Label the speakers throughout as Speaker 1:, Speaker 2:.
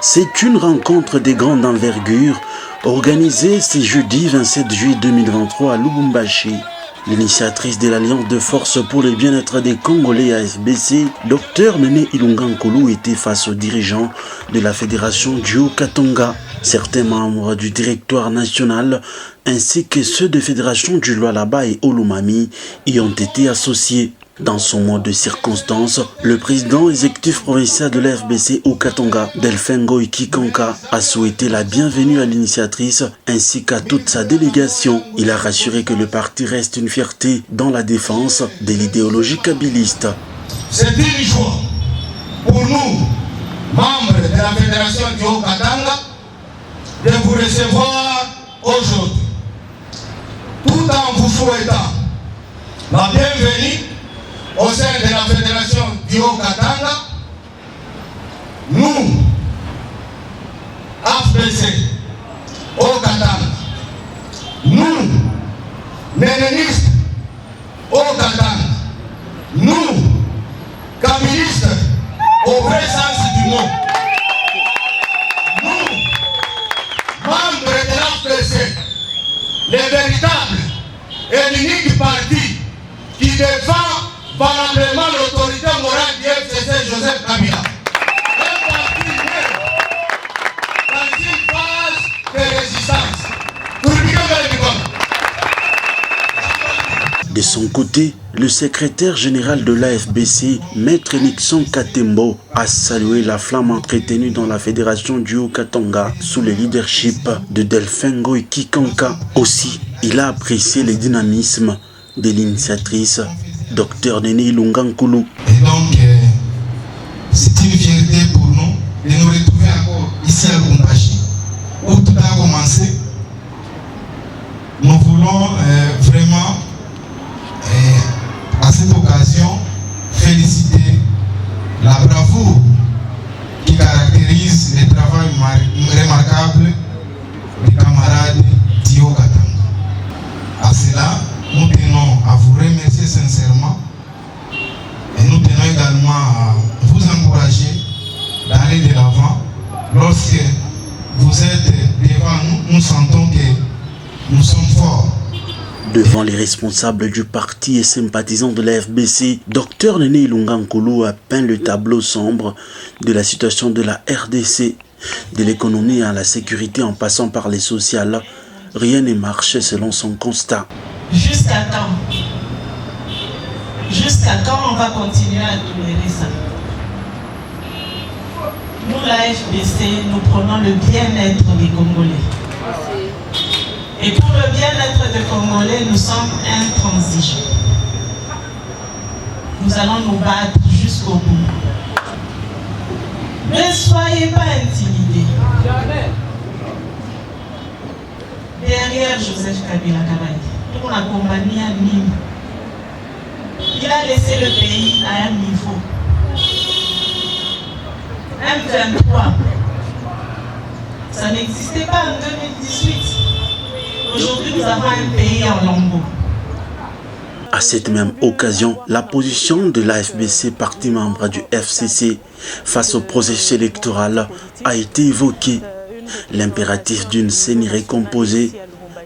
Speaker 1: C'est une rencontre de grande envergure organisée ce jeudi 27 juillet 2023 à Lubumbashi. L'initiatrice de l'Alliance de force pour le bien-être des Congolais AFBC, Dr Nene Ilunga Nkulu, était face aux dirigeants de la fédération du Haut-Katanga. Certains membres du directoire national ainsi que ceux de fédération du Lualaba et Olumami y ont été associés. Dans son mode de circonstance, le président exécutif provincial de l'AFBC au Katanga, Delphin Ngoy Kikanka, a souhaité la bienvenue à l'initiatrice ainsi qu'à toute sa délégation. Il a rassuré que le parti reste une fierté dans la défense de l'idéologie kabiliste.
Speaker 2: C'est une joie pour nous, membres de la fédération du Haut-Katanga, de vous recevoir aujourd'hui, tout en vous souhaitant la bienvenue au sein de la fédération du Haut-Katanga. Nous, AFBC, Haut-Katanga, nous, nénénistes, Haut-Katanga, nous, kabilistes, au vrai sens du mot, nous, membres de l'AFBC, les véritables et l'unique parti qui défend valablement l'autorité morale du FCC Joseph Kabila. Un parti né dans une phase de résistance.
Speaker 1: De son côté, le secrétaire général de l'AFBC, Maître Nixon Katembo, a salué la flamme entretenue dans la fédération du Haut-Katanga sous le leadership de Delphin Ngoy Kikanka. Aussi, il a apprécié le dynamisme de l'initiatrice Dr Nene Ilunga Nkulu.
Speaker 3: Et donc, c'est une fierté pour nous de nous retrouver encore ici à Lubumbashi, où tout a commencé. Nous voulons vraiment, à cette occasion, féliciter la bravoure qui caractérise le travail remarquable des camarades du Haut-Katanga. À cela, nous tenons à vous remercier sincèrement et nous tenons également à vous encourager d'aller de l'avant. Lorsque vous êtes devant nous, nous sentons que nous sommes forts.
Speaker 1: Devant les responsables du parti et sympathisants de l'AFBC, Dr Nene Ilunga Nkulu a peint le tableau sombre de la situation de la RDC, de l'économie à la sécurité en passant par les sociales. Rien n'est marché selon son constat.
Speaker 4: Jusqu'à quand? Jusqu'à quand on va continuer à tolérer ça? Nous, la FBC, nous prenons le bien-être des Congolais. Et pour le bien-être des Congolais, nous sommes intransigeants. Nous allons nous battre jusqu'au bout. Ne soyez pas intimidés. Derrière Joseph Kabila Kabange, on a accompagné à Nîmes. Il a laissé le pays à un niveau. M23, ça n'existait pas en 2018. Aujourd'hui, nous avons un pays en lambeaux.
Speaker 1: À cette même occasion, la position de l'AFBC, parti membre du FCC, face au processus électoral a été évoquée. L'impératif d'une CENI recomposée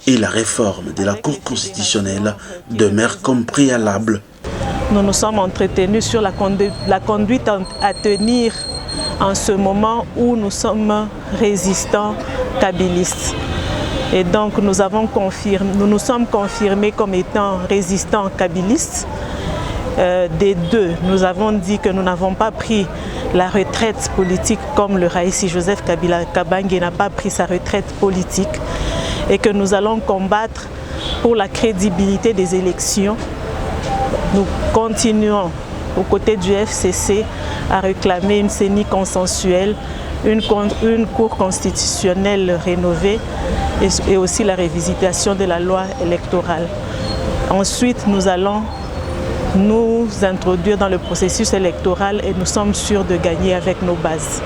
Speaker 1: et la réforme de la Cour constitutionnelle demeurent comme préalable.
Speaker 5: Nous nous sommes entretenus sur la conduite à tenir en ce moment où nous sommes résistants kabilistes. Et donc nous nous sommes confirmés comme étant résistants kabilistes. Des deux, nous avons dit que nous n'avons pas pris la retraite politique comme le Raïssi Joseph Kabila Kabange n'a pas pris sa retraite politique et que nous allons combattre pour la crédibilité des élections. Nous continuons aux côtés du FCC à réclamer une CENI consensuelle, une cour constitutionnelle rénovée et aussi la révisitation de la loi électorale. Ensuite, nous allons nous introduire dans le processus électoral et nous sommes sûrs de gagner avec nos bases.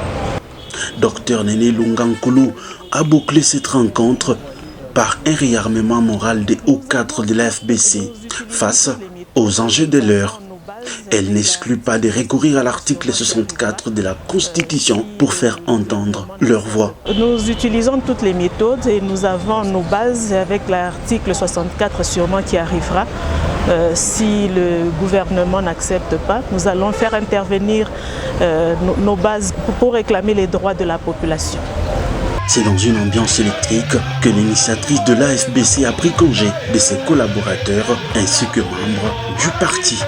Speaker 1: Dr Nene Ilunga Nkulu a bouclé cette rencontre par un réarmement moral des hauts cadres de l'AFBC face aux enjeux de l'heure. Elle n'exclut pas de recourir à l'article 64 de la Constitution pour faire entendre leur voix.
Speaker 5: Nous utilisons toutes les méthodes et nous avons nos bases avec l'article 64 sûrement qui arrivera. Si le gouvernement n'accepte pas, nous allons faire intervenir nos bases pour réclamer les droits de la population.
Speaker 1: C'est dans une ambiance électrique que l'initiatrice de l'AFBC a pris congé de ses collaborateurs ainsi que membres du parti.